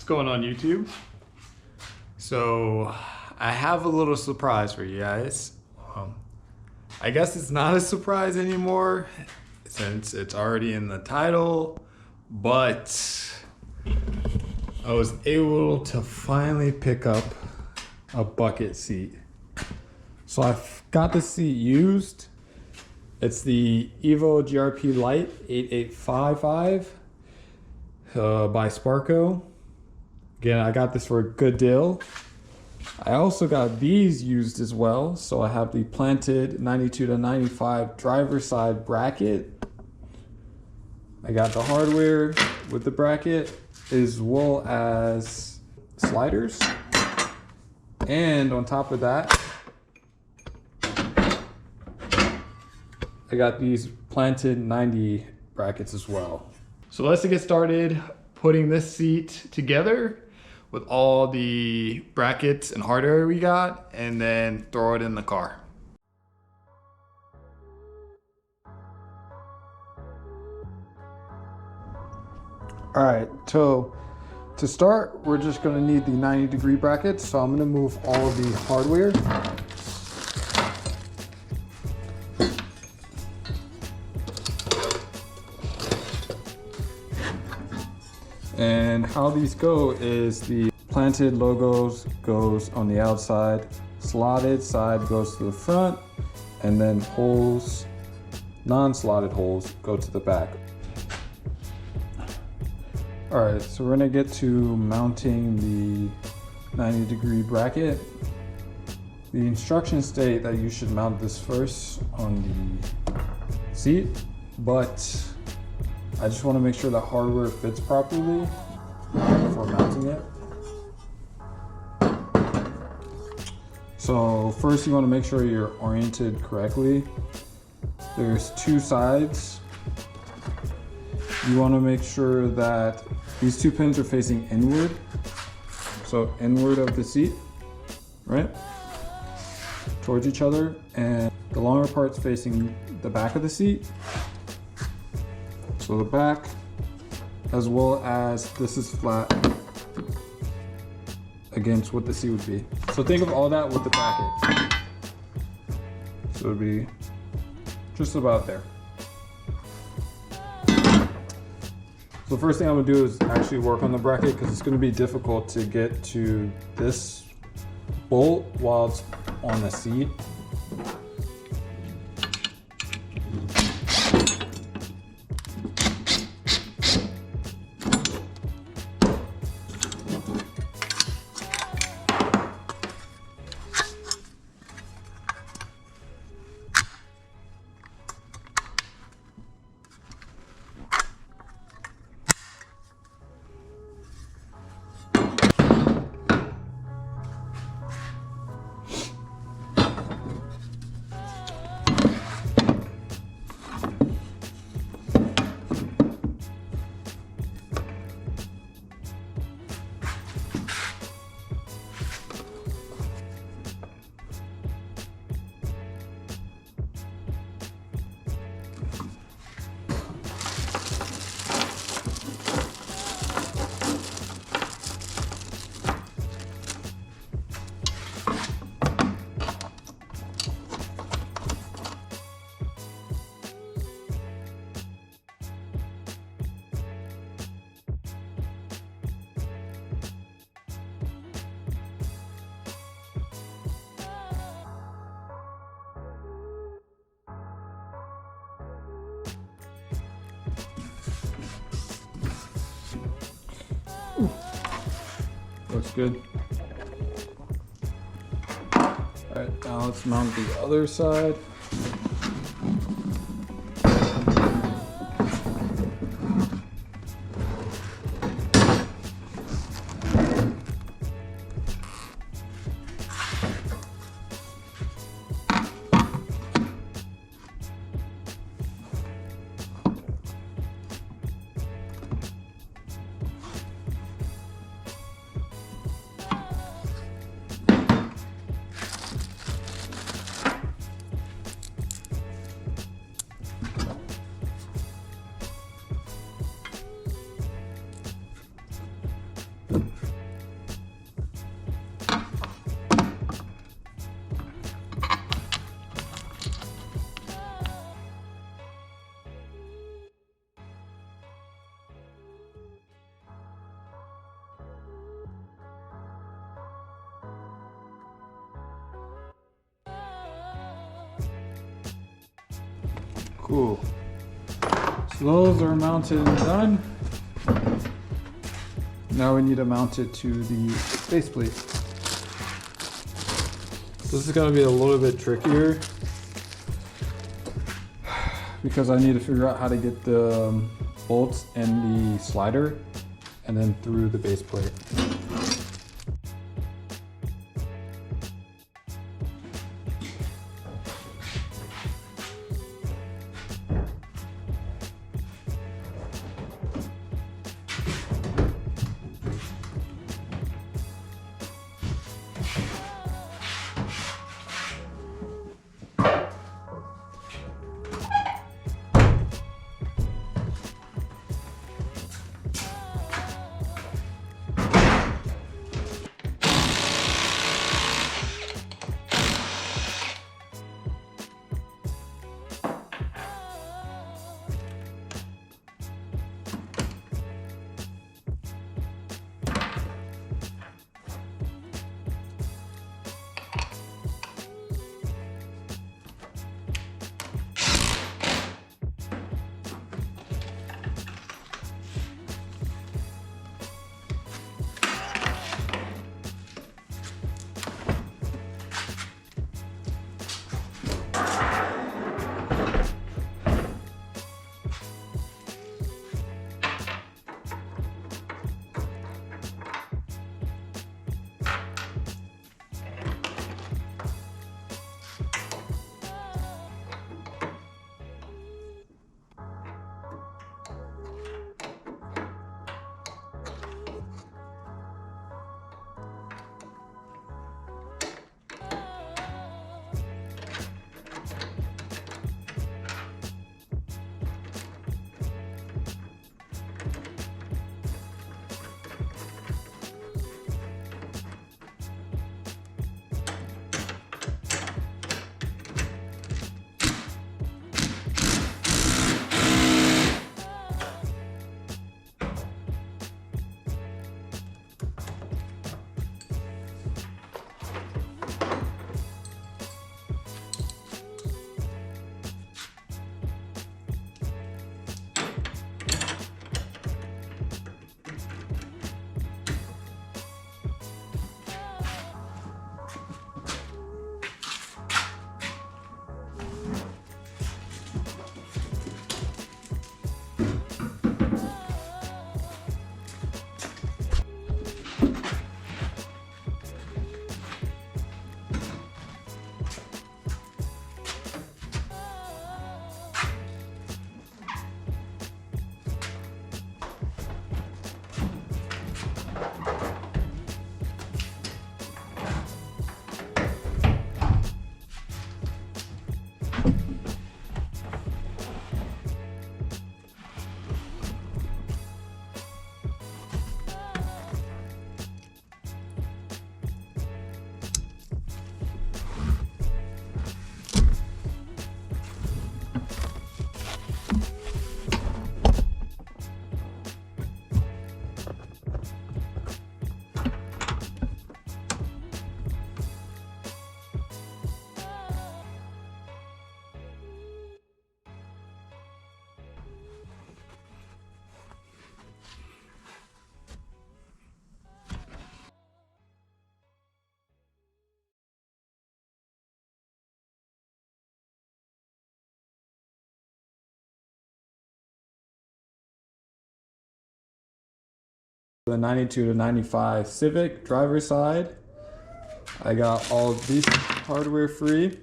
going on YouTube? So I have a little surprise for you guys. I guess it's not a surprise anymore since it's already in the title, but I was able to finally pick up a bucket seat. So I've got the seat used. It's the Evo GRP Lite 8855 by Sparco. Again, I got this for a good deal. I also got these used as well. So I have the planted 92 to 95 driver's side bracket. I got the hardware with the bracket as well as sliders. And on top of that, I got these planted 90 brackets as well. So let's get started putting this seat together with all the brackets and hardware we got, and then throw it in the car. All right, so to start, we're just gonna need the 90-degree brackets. So I'm gonna move all of the hardware. And how these go is the planted logos goes on the outside, slotted side goes to the front, and then holes, non-slotted holes go to the back. All right, so we're gonna get to mounting the 90-degree bracket. The instructions state that you should mount this first on the seat, but I just want to make sure the hardware fits properly before mounting it. So first you want to make sure you're oriented correctly. There's two sides. You want to make sure that these two pins are facing inward. So inward of the seat, right? Towards each other, and the longer part's facing the back of the seat. So the back, as well as this is flat against what the seat would be. So think of all that with the bracket. So it'd be just about there. So the first thing I'm gonna do is actually work on the bracket because it's gonna be difficult to get to this bolt while it's on the seat. Looks good. All right, now let's mount the other side. Cool. So those are mounted and done. Now we need to mount it to the faceplate. This is going to be a little bit trickier because I need to figure out how to get the bolts and the slider and then through the base plate. The 92 to 95 Civic driver's side. I got all of these hardware free.